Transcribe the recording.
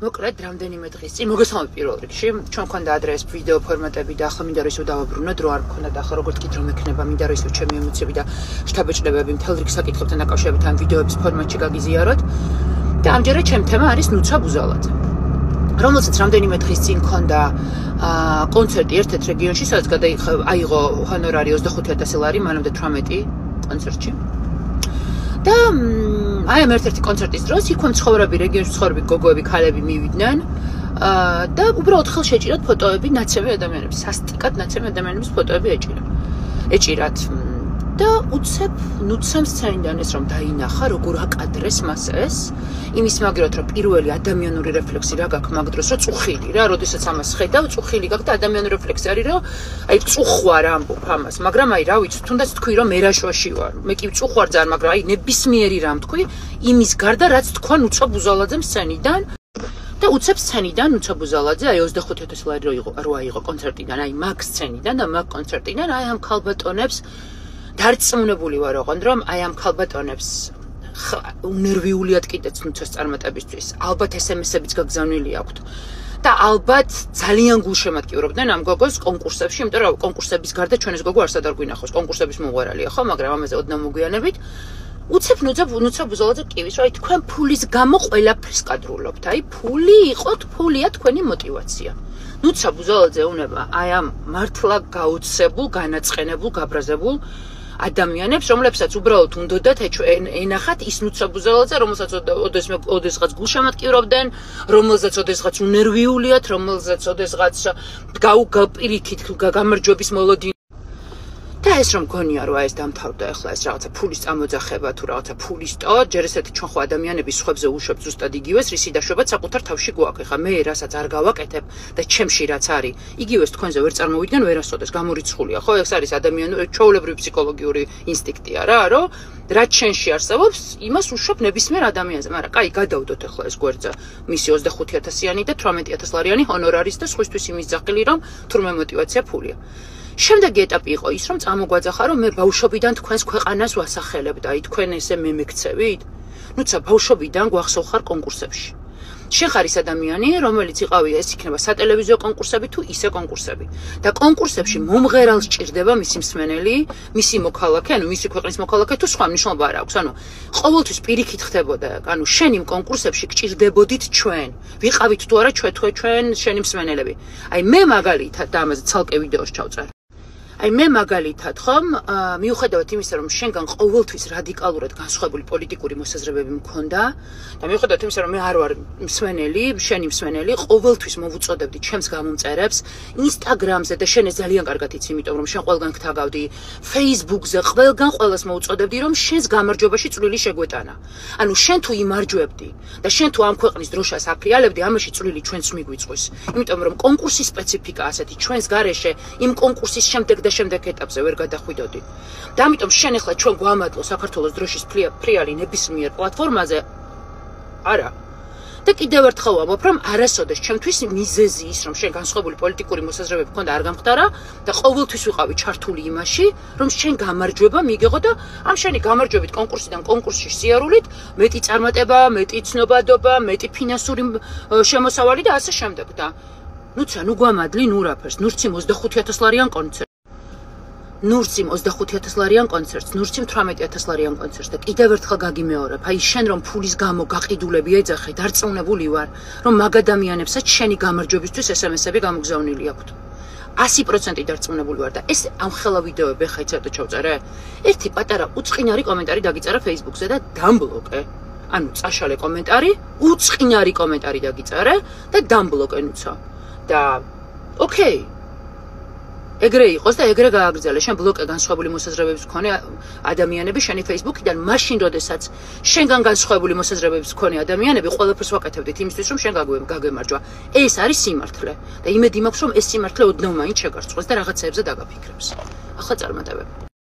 მოკლედ რამდენიმე დღის წინ მოგესალმებით პირველ რიგში ჩვენ მქონდა ადრე ეს ვიდეო ფორმატები და ახლა მინდა რომ ისევ დავაბრუნოთ რო არ მქონდა და ახლა როგორც კიდე რომ ექნება მინდა რომ ისევ ჩემი ემოციები და შთაბეჭდებები მთელ რიგ საკითხებთან დაკავშირებით ამ ვიდეოების ფორმატში გაგიზიაროთ და ამჯერად ჩემ თემა არის ნუცა ბუზალაძე რომელსაც რამდენიმე დღის წინ მქონდა კონცერტი ერთ-ერთ რეგიონში სადაც აიღო ჰონორარი 25000 ლარი მანამდე 18 კონცერტში და აი ამ ერთ-ერთი კონცერტის დროს იქ მცხოვრები რეგიონში მცხოვრები გოგოები ქალები მივიდნენ და უბრალოდ ხელშეჭირათ ფოტოები ნაცემი ადამიანების სასტიკად ნაცემი ადამიანების ფოტოები ეჭირათ და უცებ ნუცამ სცენიდან ეს რომ დაინახა როგორ აკადრეს მას ეს იმის მაგრად რომ პირველი ადამიანური რეფლექსი რა გაქვს მაგ დროს რომ წუხილი რა როდესაც ამას ხედავ წუხილი გაქვს და ადამიანური რეფლექსი არის რომ აი წუხვარ ამბობ ამას მაგრამ აი რა ვიცი თუნდაც თქვი რომ მე რაშვაში ვარ მე კი წუხვარ ძალიან მაგრამ აი ნებისმიერი რამ თქვი იმის გარდა რაც თქვა ნუცა ბუზალაძემ სცენიდან და უცებ სცენიდან ნუცა ბუზალაძე აი 25000 ლარი რო აიღო კონცერტიდან აი მაგ სცენიდან და მაგ კონცერტიდან აი ამ ქალბატონებს დარწმუნებული ვარ ოღონდ რომ აი ამ ქალბატონებს უნერვიულიად კიდეც ნუცას წარმატებისთვის ალბათ SMS-ებიც გაგზავნილი აქვთ და ალბათ ძალიან გულშემატკივრობდნენ ამ გოგოს კონკურსებში იმიტომ რომ კონკურსების გარდა ჩვენ ეს გოგო არსად არ გვინახავს კონკურსების მოღვარალია ხო მაგრამ ამაზე ოდნავ მოგვიანებით უცებ ნუცა ბუზალაძე კივის რომ აი თქვენ ფულის გამო ყველაფერს კადრულობთ აი ფული იყოთ ფულია თქვენი мотиваცია ნუცა ბუზალაძე უნება აი ამ მართლა გაუცებულ განაწყენებულ გაბრაზებულ ადამიანებს რომლებსაც უბრალოდ უნდათ ენახათ ის ნუცა ბუზალაძე რომელსაც ოდესღაც გულშემატკივრობდნენ რომელსაც ოდესღაც უნერვიულიათ რომელსაც ოდესღაც გაუპირიქით გამარჯვების მოლოდინი და ეს რომ გონია რომ ეს დამთავრდა ახლა ეს რაღაცა ფულის წამოძახება თუ რაღაცა ფულის ტო ჯერ ესეთი ჩვენ ხო ადამიანების სხვებზე უშვებ ზუსტად იგივეს რისი დაშვებაც საკუთარ თავში გვაქვს ხა მე რასაც არ გავაკეთებ და ჩემში რაც არის იგივეს თქვენზე ვერ წარმოვიდგენ ვერასოდეს გამორიცხულია ხო ეს არის ადამიანური ჩვეულებრივი ფსიქოლოგიური ინსტინქტია რა რომ რაც შენში არსებობს იმას უშვებ ნებისმიერ ადამიანზე მაგრამ კაი გადავდოთ ახლა ეს გვერდზე მისი 25000-იანი და 18000 ლარიანი ჰონორარის და სხვისთვის იმის ძახილი რომ თურმე мотиваცია ფულია შემდეგი ეტაპი იყო ის რომ წამოგვაძახა რომ მე ბავშვობიდან თქვენს ქვეყანას ვასახელებ და აი თქვენ ესე მემექცევით ნუცა ბავშვობიდან გვახსოვ ხარ კონკურსებში შენ ხარ ის ადამიანი რომელიც იყავი ეს იქნება სატელევიზიო კონკურსები თუ ისე კონკურსები და კონკურსებში მომღერალს ჭირდება მისი მსმენელი მისი მოქალაქე ანუ მისი ქვეყნის მოქალაქე თუ სხვა მნიშვნელობა არ აქვს ანუ ყოველთვის პირიქით ხდებოდა ანუ შენ იმ კონკურსებში გჭირდებოდით ჩვენ ვიყავით თუ არა ჩვენ შენი მსმენელები აი მე მაგალითად და ამაზე ცალკე ვიდეოს ჩავწერ აი მე მაგალითად ხომ მიუხედავად იმისა რომ შენგან ყოველთვის რადიკალურად განსხვავებული პოლიტიკური მოსაზრებები მქონდა და მიუხედავად იმისა რომ მე არ ვარ მსმენელი შენი მსმენელი ყოველთვის მოვუწოდებდი ჩემს გამომწერებს ინსტაგრამზე და შენ ეს ძალიან კარგად იცი იმიტომ რომ შენ ყველგან გთაგავდი ფეისბუქზე ყველგან ყველას მოვუწოდებდი რომ შენს გამარჯვებაში წვლილი შეგვეტანა ანუ შენ თუ იმარჯვებდი და შენ თუ ამ ქვეყნის დროშას აფრიალებდი ამაში წვლილი ჩვენც მიგვიწვის იმიტომ რომ კონკურსის სპეციფიკა ასეთი ჩვენს გარეშე იმ კონკურსის შემდეგ და შემდეგ ეტაპზე ვერ გადახვიდოდი. და ამიტომ შენ ახლა ჩვენ გვამადლო საქართველოს დროშის ფრიალი ნებისმიერ პლატფორმაზე. არა. და კიდევ ერთხელ ვამბობ, რომ არასოდეს ჩემთვის მიზეზი ის, რომ შენ განსხვავებული პოლიტიკური მოსაზრებები გქონდა არ გამხდარა და ყოველთვის ვიყავი ჩართული იმაში, რომ შენ გამარჯვება მიიღო და ამ შენი გამარჯვებით კონკურსიდან კონკურსში სიარულით მეტი წარმატება, მეტი ცნობადობა, მეტი ფინანსური შემოსავალი და ასე შემდეგ და ნუცა ნუ გვამადლი ნუ რაფერს, ნურციმ 25000 ლარიან კონცერტს ნურციმ 25000 ლარიან კონცერტს, ნურციმ 18000 ლარიან კონცერტს და კიდევ ერთხელ გაგიმეორებ, აი შენ რომ ფულის გამო გაყიდულები ეძახე, დარწმუნებული ვარ, რომ მაგ ადამიანებსაც შენი გამარჯვებისთვის SMS-ები გამოგზავნილი აქვთ. 100% დარწმუნებული ვარ და ეს ამ ხელა ვიდეოები ხა ცოტა ჩავწერე. ერთი პატარა უწყინარი კომენტარი დაგიწერა Facebook-ზე და დამბლოკე. ანუ წაშალე კომენტარი, უწყინარი კომენტარი დაგიწერე და დამბლოკე ნუცა. და ოკეი ეგრე იყოს და ეგრე გააგრძელე შენ ბლოკე განსხვავებული მოსაზრებების მქონე ადამიანები შენი Facebook-იდან მაშინ როდესაც შენგან განსხვავებული მოსაზრებების მქონე ადამიანები ყველაფერს ვაკეთებდით იმისთვის რომ შენ გაგემარჯვა ეს არის სიმართლე და იმედი მაქვს რომ ეს სიმართლე ოდნავ მაინც შეგარწყვეს და რაღაცეებზე დაგაფიქრებს ახლა წარმატებები